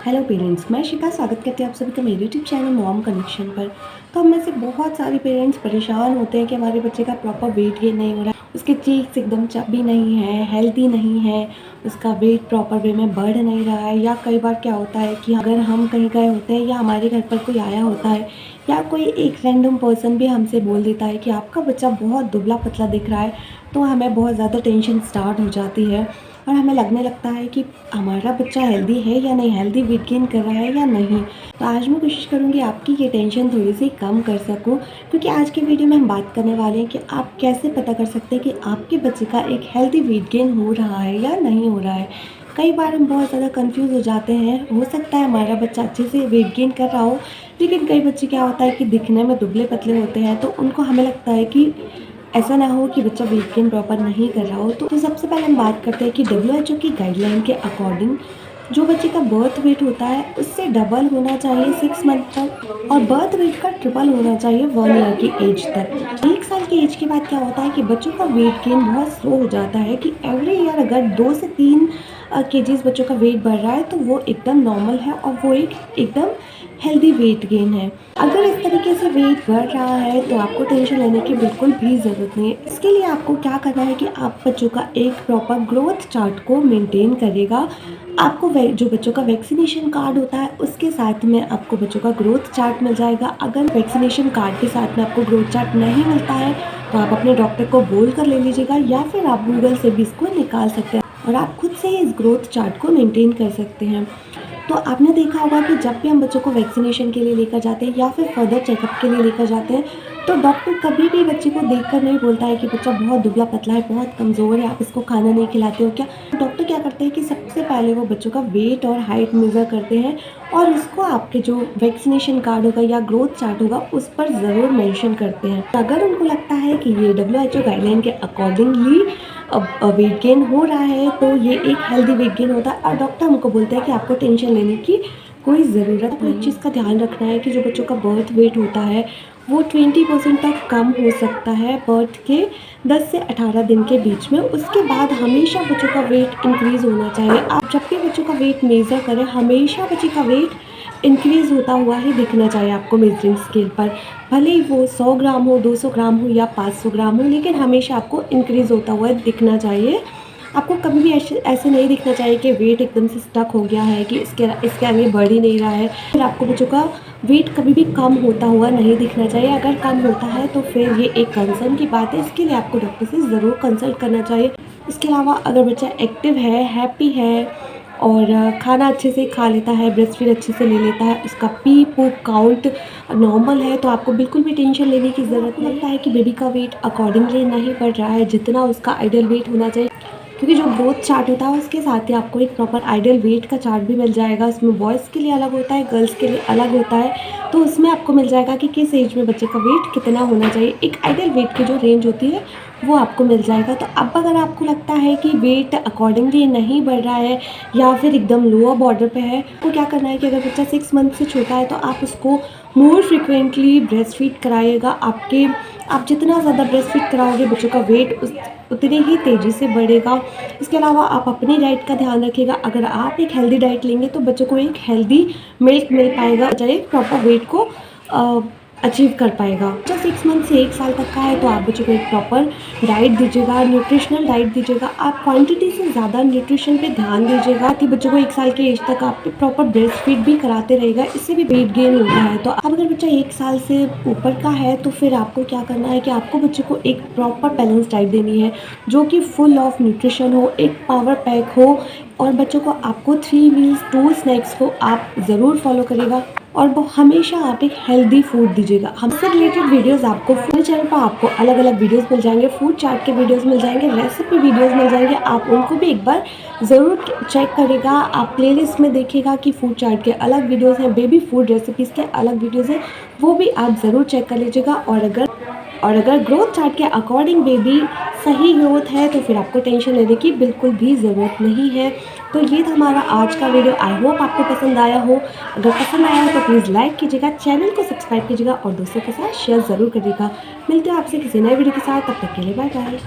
Hello parents, मैं शिखा स्वागत करती हूँ आप सभी का मेरे यूट्यूब चैनल मॉम कनेक्शन पर। तो हम में से बहुत सारे पेरेंट्स परेशान होते हैं कि हमारे बच्चे का प्रॉपर वेट गेन नहीं हो रहा है, उसके चीक्स एकदम चबी नहीं है, हेल्दी नहीं है, उसका वेट प्रॉपर वे में बढ़ नहीं रहा है। या कई बार क्या होता है कि अगर हम कहीं गए होते हैं या हमारे घर पर कोई आया होता है या कोई एक रैंडम पर्सन भी हमसे बोल देता है कि आपका बच्चा बहुत दुबला पतला दिख रहा है, तो हमें बहुत ज़्यादा टेंशन स्टार्ट हो जाती है और हमें लगने लगता है कि हमारा बच्चा हेल्दी है या नहीं, हेल्दी वेट गेन कर रहा है या नहीं। तो आज मैं कोशिश करूँगी आपकी ये टेंशन थोड़ी सी कम कर सकूँ, क्योंकि आज के वीडियो में हम बात करने वाले हैं कि आप कैसे पता कर सकते हैं कि आपके बच्चे का एक हेल्दी वेट गेन हो रहा है या नहीं हो रहा है। कई बार हम बहुत ज़्यादा कंफ्यूज हो जाते हैं, हो सकता है हमारा बच्चा अच्छे से वेट गेन कर रहा हो, लेकिन कई बच्चे क्या होता है कि दिखने में दुबले पतले होते हैं, तो उनको हमें लगता है कि ऐसा ना हो कि बच्चा वेट गेन प्रॉपर नहीं कर रहा हो। तो सबसे पहले हम बात करते हैं कि WHO की गाइडलाइन के अकॉर्डिंग जो बच्चे का बर्थ वेट होता है उससे डबल होना चाहिए 6 मंथ तक, और बर्थ वेट का ट्रिपल होना चाहिए 1 ईयर की एज तक। 1 साल की एज के बाद क्या होता है कि बच्चों का वेट गेन बहुत स्लो हो जाता है, कि एवरी ईयर अगर 2 से 3 केजीज बच्चों का वेट बढ़ रहा है तो वो एकदम नॉर्मल है और वो एकदम हेल्दी वेट गेन है। अगर इस तरीके से वेट बढ़ रहा है तो आपको टेंशन लेने की बिल्कुल भी ज़रूरत नहीं है। इसके लिए आपको क्या करना है कि आप बच्चों का एक प्रॉपर ग्रोथ चार्ट को मेंटेन करेगा। आपको जो बच्चों का वैक्सीनेशन कार्ड होता है उसके साथ में आपको बच्चों का ग्रोथ चार्ट मिल जाएगा। अगर वैक्सीनेशन कार्ड के साथ में आपको ग्रोथ चार्ट नहीं मिलता है तो आप अपने डॉक्टर को बोल कर ले लीजिएगा, या फिर आप गूगल से भी इसको निकाल सकते हैं और आप खुद से ही इस ग्रोथ चार्ट को मेंटेन कर सकते हैं। तो आपने देखा होगा कि जब भी हम बच्चों को वैक्सीनेशन के लिए लेकर जाते हैं या फिर फर्दर चेकअप के लिए लेकर जाते हैं, तो डॉक्टर कभी भी बच्चे को देखकर नहीं बोलता है कि बच्चा बहुत दुबला पतला है, बहुत कमज़ोर है, आप इसको खाना नहीं खिलाते हो क्या। डॉक्टर क्या करते हैं कि सबसे पहले वो बच्चों का वेट और हाइट मेज़र करते हैं और उसको आपके जो वैक्सीनेशन कार्ड होगा या ग्रोथ चार्ट होगा उस पर ज़रूर मेंशन करते हैं। अगर उनको लगता है कि ये WHO गाइडलाइन के अकॉर्डिंगली वेट गेन हो रहा है तो ये एक हेल्दी वेट गेन होता है, और डॉक्टर हमको बोलते हैं कि आपको टेंशन लेने की कोई ज़रूरत नहीं। एक चीज़ का ध्यान रखना है कि जो बच्चों का बर्थ वेट होता है वो 20% तक कम हो सकता है बर्थ के 10 से 18 दिन के बीच में। उसके बाद हमेशा बच्चों का वेट इंक्रीज़ होना चाहिए। आप जब भी बच्चों का वेट मेज़र करें हमेशा बच्चे का वेट इंक्रीज़ होता हुआ ही दिखना चाहिए आपको मेजरिंग स्केल पर। भले ही वो 100 ग्राम हो, 200 ग्राम हो या 500 ग्राम हो, लेकिन हमेशा आपको इंक्रीज़ होता हुआ दिखना चाहिए। आपको कभी भी ऐसे नहीं दिखना चाहिए कि वेट एकदम से स्टक हो गया है, कि इसके आगे बढ़ ही नहीं रहा है। फिर आपको बच्चों का वेट कभी भी कम होता हुआ नहीं दिखना चाहिए। अगर कम होता है तो फिर ये एक कंसर्न की बात है, इसके लिए आपको डॉक्टर से ज़रूर कंसल्ट करना चाहिए। इसके अलावा अगर बच्चा एक्टिव है, हैप्पी है और खाना अच्छे से खा लेता है, ब्रेस्ट फीड अच्छे से ले लेता है, उसका पी पूप काउंट नॉर्मल है, तो आपको बिल्कुल भी टेंशन लेने की ज़रूरत नहीं। लगता है कि बेबी का वेट अकॉर्डिंगली नहीं बढ़ रहा है जितना उसका आइडियल वेट होना चाहिए, क्योंकि जो ग्रोथ चार्ट होता है उसके साथ ही आपको एक प्रॉपर आइडियल वेट का चार्ट भी मिल जाएगा। उसमें बॉयज़ के लिए अलग होता है, गर्ल्स के लिए अलग होता है, तो उसमें आपको मिल जाएगा कि किस एज में बच्चे का वेट कितना होना चाहिए। एक आइडियल वेट की जो रेंज होती है वो आपको मिल जाएगा। तो अब अगर आपको लगता है कि वेट अकॉर्डिंगली नहीं बढ़ रहा है या फिर एकदम लोअर बॉर्डर पे है, तो क्या करना है कि अगर बच्चा 6 मंथ से छोटा है तो आप उसको मोर फ्रिक्वेंटली ब्रेस्ट फीड कराइएगा। आप जितना ज़्यादा ब्रेस्ट फीड कराओगे बच्चों का वेट उतनी ही तेज़ी से बढ़ेगा। इसके अलावा आप अपनी डाइट का ध्यान रखिएगा। अगर आप एक हेल्दी डाइट लेंगे तो बच्चों को एक हेल्दी मिल्क मिल पाएगा, बच्चा एक प्रॉपर वेट को अचीव कर पाएगा। बच्चा 6 मंथ से 1 साल तक का है तो आप बच्चों को एक प्रॉपर डाइट दीजिएगा, न्यूट्रिशनल डाइट दीजिएगा। आप क्वांटिटी से ज़्यादा न्यूट्रिशन पे ध्यान दीजिएगा कि बच्चों को 1 साल की एज तक आप प्रॉपर ब्रेस्ट फीड भी कराते रहेगा, इससे भी वेट गेन होता है। तो अब अगर बच्चा 1 साल से ऊपर का है तो फिर आपको क्या करना है कि आपको बच्चे को एक प्रॉपर बैलेंस डाइट देनी है जो कि फुल ऑफ न्यूट्रिशन हो, एक पावर पैक हो, और बच्चों को आपको 3 मील्स 2 स्नैक्स को आप ज़रूर फॉलो करिएगा, और हमेशा आप एक हेल्दी फूड दीजिएगा। हमसे रिलेटेड वीडियोस आपको फुल चैनल पर आपको अलग अलग वीडियोस मिल जाएंगे, फूड चार्ट के वीडियोस मिल जाएंगे, रेसिपी वीडियोस मिल जाएंगे। आप उनको भी एक बार ज़रूर चेक करिएगा। आप प्लेलिस्ट में देखिएगा कि फूड चार्ट के अलग वीडियोज़ हैं, बेबी फूड रेसिपीज़ के अलग वीडियोज़ हैं, वो भी आप ज़रूर चेक कर लीजिएगा। और अगर ग्रोथ चार्ट के अकॉर्डिंग बेबी सही ग्रोथ है तो फिर आपको टेंशन लेने की बिल्कुल भी ज़रूरत नहीं है। तो ये था हमारा आज का वीडियो। आई होप आपको पसंद आया हो। अगर पसंद आया हो तो प्लीज़ लाइक कीजिएगा, चैनल को सब्सक्राइब कीजिएगा और दोस्तों के साथ शेयर ज़रूर करिएगा। मिलते हैं आपसे किसी नए वीडियो के साथ, तब तक के लिए बाय बाय।